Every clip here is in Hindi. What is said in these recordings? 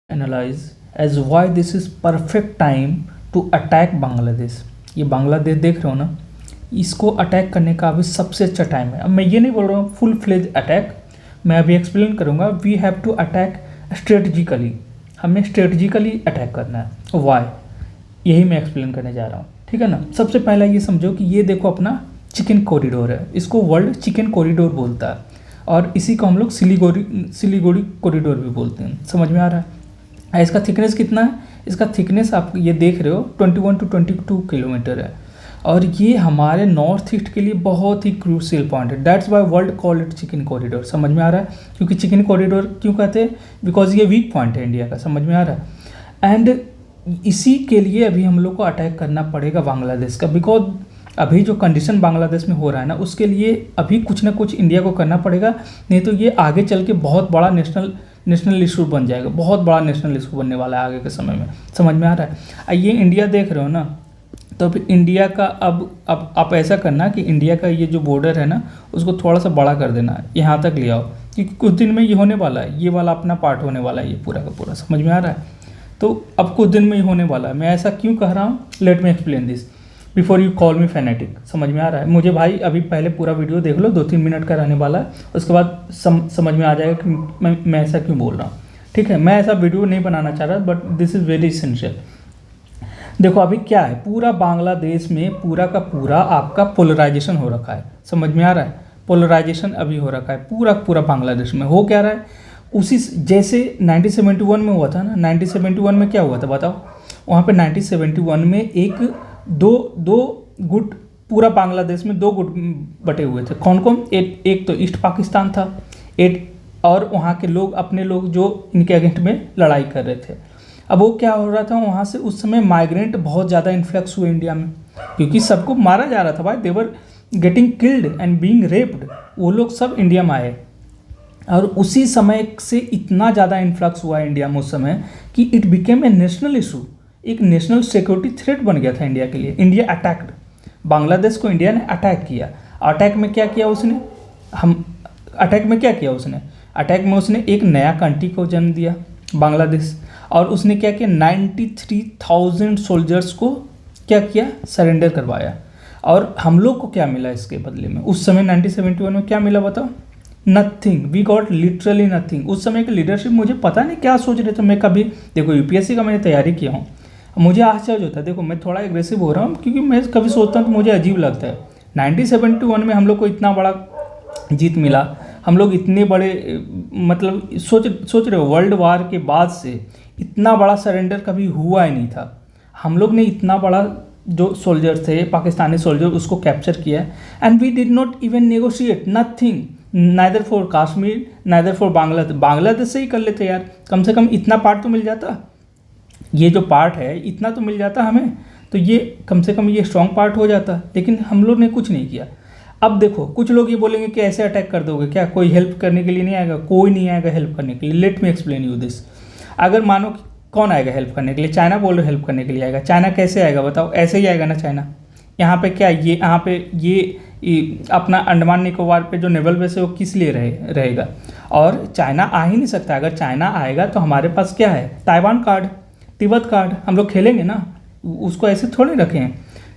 Analyse as why this is perfect time to attack Bangladesh. ये बांग्लादेश देख रहे हो ना, इसको अटैक करने का अभी सबसे अच्छा टाइम है। अब मैं ये नहीं बोल रहा हूँ फुल फ्लेज अटैक, मैं अभी एक्सप्लेन करूँगा। We have to attack strategically, हमें स्ट्रेटजिकली अटैक करना है। वाई, यही मैं एक्सप्लेन करने जा रहा हूँ, ठीक है ना। सबसे पहला ये समझो कि ये देखो अपना चिकन कॉरिडोर है, इसको वर्ल्ड चिकन कॉरिडोर बोलता है, और इसी को हम लोग सिलीगुड़ी कॉरिडोर भी बोलते हैं। समझ में आ रहा है। इसका थिकनेस कितना है? इसका थिकनेस आप ये देख रहे हो 21 to 22 किलोमीटर है, और ये हमारे नॉर्थ ईस्ट के लिए बहुत ही क्रूशियल पॉइंट है। That's why world call it chicken corridor. समझ में आ रहा है, क्योंकि चिकन कॉरिडोर क्यों कहते हैं? बिकॉज ये वीक पॉइंट है इंडिया का। समझ में आ रहा है। एंड इसी के लिए अभी हम लोग को अटैक करना पड़ेगा बांग्लादेश का, बिकॉज अभी जो कंडीशन बांग्लादेश में हो रहा है ना, उसके लिए अभी कुछ ना कुछ इंडिया को करना पड़ेगा, नहीं तो ये आगे चल के बहुत बड़ा नेशनल इशू बन जाएगा। बहुत बड़ा नेशनल इशू बनने वाला है आगे के समय में। समझ में आ रहा है। ये इंडिया देख रहे हो ना, तो फिर इंडिया का अब आप ऐसा करना कि इंडिया का ये जो बॉर्डर है ना, उसको थोड़ा सा बड़ा कर देना, यहाँ तक ले आओ, क्योंकि कुछ दिन में ये होने वाला है, ये वाला अपना पार्ट होने वाला है, ये पूरा का पूरा। समझ में आ रहा है। तो अब कुछ दिन में ही होने वाला है। मैं ऐसा क्यों कह रहा हूँ, late me explain this before you call me fanatic. समझ में आ रहा है मुझे भाई। अभी पहले पूरा वीडियो देख लो, 2-3 मिनट का रहने वाला है, उसके बाद समझ में आ जाएगा कि मैं ऐसा क्यों बोल रहा हूँ, ठीक है। मैं ऐसा वीडियो नहीं बनाना चाह रहा, but this is very essential. देखो अभी क्या है, पूरा बांग्लादेश में पूरा का पूरा आपका पोलराइजेशन हो रखा है। समझ में आ रहा है। पोलराइजेशन अभी हो रखा है पूरा बांग्लादेश में। हो क्या रहा है, उसी जैसे 1971 में हुआ था ना। 1971 में क्या हुआ था बताओ? वहाँ पे 1971 में दो गुट, पूरा बांग्लादेश में 2 गुट बटे हुए थे। कौन कौन? एक तो ईस्ट पाकिस्तान था, और वहाँ के लोग अपने लोग जो इनके अगेंस्ट में लड़ाई कर रहे थे। अब वो क्या हो रहा था, वहाँ से उस समय माइग्रेंट बहुत ज़्यादा इन्फ्लक्स हुए इंडिया में, क्योंकि सबको मारा जा रहा था भाई। They're getting killed and being raped. वो लोग सब इंडिया में आए, और उसी समय से इतना ज़्यादा इन्फ्लक्स हुआ इंडिया में उस समय कि it became a national issue. एक नेशनल सिक्योरिटी थ्रेट बन गया था इंडिया के लिए। इंडिया अटैक्ड बांग्लादेश को, इंडिया ने अटैक किया। अटैक में क्या किया उसने? अटैक में उसने एक नया कंट्री को जन्म दिया, बांग्लादेश। और उसने क्या किया, 93,000 सोल्जर्स को क्या किया, सरेंडर करवाया। और हम लोग को क्या मिला इसके बदले में? उस समय 1971 में क्या मिला बताओ? Nothing. We got literally nothing. उस समय की लीडरशिप, मुझे पता नहीं क्या सोच रहे थे। मैं कभी देखो यूपीएससी का मैंने तैयारी किया हूँ, मुझे आश्चर्य होता है। देखो मैं थोड़ा एग्रेसिव हो रहा हूँ, क्योंकि मैं कभी सोचता हूँ तो मुझे अजीब लगता है। 1971 में हम लोग को इतना बड़ा जीत मिला, हम लोग इतने बड़े, मतलब सोच रहे हो, वर्ल्ड वार के बाद से इतना बड़ा सरेंडर कभी हुआ ही नहीं था। हम लोग ने इतना बड़ा जो सोल्जर थे, पाकिस्तानी सोल्जर, उसको कैप्चर किया, and we did not even negotiate nothing, neither for Kashmir neither for Bangladesh से ही कर लेते यार। कम से कम इतना पार्ट तो मिल जाता, ये जो पार्ट है इतना तो मिल जाता हमें, तो ये कम से कम ये स्ट्रॉन्ग पार्ट हो जाता। लेकिन हम लोग ने कुछ नहीं किया। अब देखो कुछ लोग ये बोलेंगे कि ऐसे अटैक कर दोगे क्या, कोई हेल्प करने के लिए नहीं आएगा? कोई नहीं आएगा हेल्प करने के लिए। Late me explain you this. अगर मानो कौन आएगा हेल्प करने के लिए? चाइना बोल रहे हेल्प करने के लिए आएगा। चाइना कैसे आएगा बताओ? ऐसे ही आएगा ना चाइना। यहाँ पे क्या, ये यहाँ पे ये अपना अंडमान निकोबार पे जो नेवल बेस है वो किस लिए रहेगा? और चाइना आ ही नहीं सकता। अगर चाइना आएगा तो हमारे पास क्या है? ताइवान कार्ड, तिब्बत कार्ड, हम लोग खेलेंगे ना, उसको ऐसे थोड़ी रखें।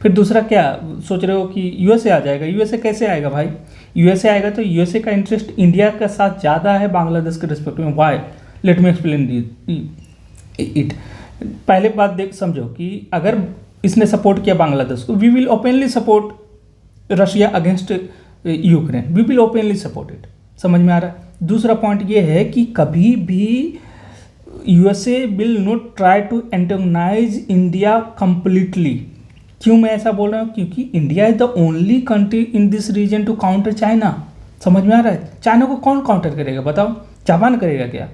फिर दूसरा क्या सोच रहे हो कि यूएसए आ जाएगा? यूएसए कैसे आएगा भाई? यूएसए आएगा तो यूएसए का इंटरेस्ट इंडिया के साथ ज़्यादा है बांग्लादेश के रिस्पेक्ट में। Why? Let me explain it. पहले बात देख समझो कि अगर इसने सपोर्ट किया बांग्लादेश को, we will openly support Russia against Ukraine, we will openly support it. समझ में आ रहा है। दूसरा पॉइंट ये है कि कभी भी USA will not try to antagonise India completely. क्यों मैं ऐसा बोल रहा हूँ? क्योंकि India is the only country in this region to counter China. समझ में आ रहा है। चाइना को कौन काउंटर करेगा बताओ? जापान करेगा क्या?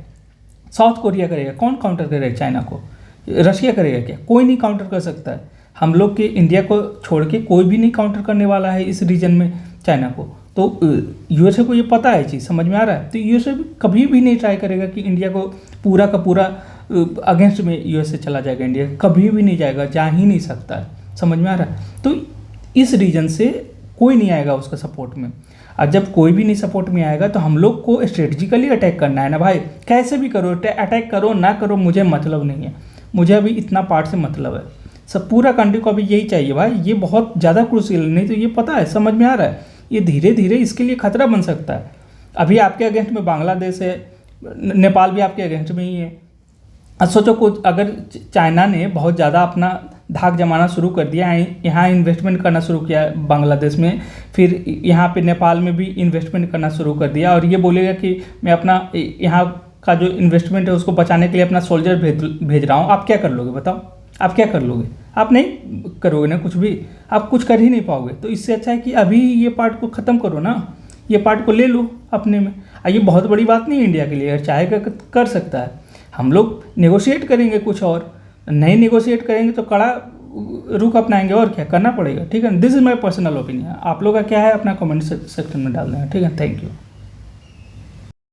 साउथ कोरिया करेगा? कौन काउंटर करेगा चाइना को? रशिया करेगा क्या? कोई नहीं काउंटर कर सकता है। हम लोग के इंडिया को छोड़ के कोई भी नहीं काउंटर करने वाला है इस रीजन में चाइना को। तो यूएसए को ये पता है चीज़। समझ में आ रहा है। तो यूएसए कभी भी नहीं ट्राई करेगा कि इंडिया को पूरा का पूरा अगेंस्ट में यूएसए चला जाएगा। इंडिया कभी भी नहीं जाएगा, जा ही नहीं सकता है। समझ में आ रहा है। तो इस रीजन से कोई नहीं आएगा उसका सपोर्ट में। और जब कोई भी नहीं सपोर्ट में आएगा तो हम लोग को स्ट्रेटजिकली अटैक करना है ना भाई, कैसे भी करो अटैक करो ना करो मुझे मतलब नहीं है, मुझे अभी इतना पार्ट से मतलब है। सब पूरा कंट्री को अभी यही चाहिए भाई, ये बहुत ज़्यादा क्रूशियल, नहीं तो ये पता है समझ में आ रहा है, ये धीरे धीरे इसके लिए खतरा बन सकता है। अभी आपके अगेंस्ट में बांग्लादेश है, नेपाल भी आपके अगेंस्ट में ही है। अब सोचो कुछ अगर चाइना ने बहुत ज़्यादा अपना धाक जमाना शुरू कर दिया, यहाँ इन्वेस्टमेंट करना शुरू किया बांग्लादेश में, फिर यहाँ पे नेपाल में भी इन्वेस्टमेंट करना शुरू कर दिया, और ये बोलेगा कि मैं अपना यहाँ का जो इन्वेस्टमेंट है उसको बचाने के लिए अपना सोल्जर भेज रहा हूँ, आप क्या कर लोगे बताओ? आप क्या कर लोगे? आप नहीं करोगे ना कुछ भी, आप कुछ कर ही नहीं पाओगे। तो इससे अच्छा है कि अभी ये पार्ट को ख़त्म करो ना, ये पार्ट को ले लो अपने में। ये बहुत बड़ी बात नहीं है इंडिया के लिए, अगर चाहेगा कर सकता है। हम लोग नेगोशिएट करेंगे कुछ, और नहीं नेगोशिएट करेंगे तो कड़ा रुख अपनाएंगे, और क्या करना पड़ेगा। ठीक है, this is my personal opinion. आप लोग का क्या है अपना कमेंट सेक्शन में डाल देना। ठीक है, थैंक यू।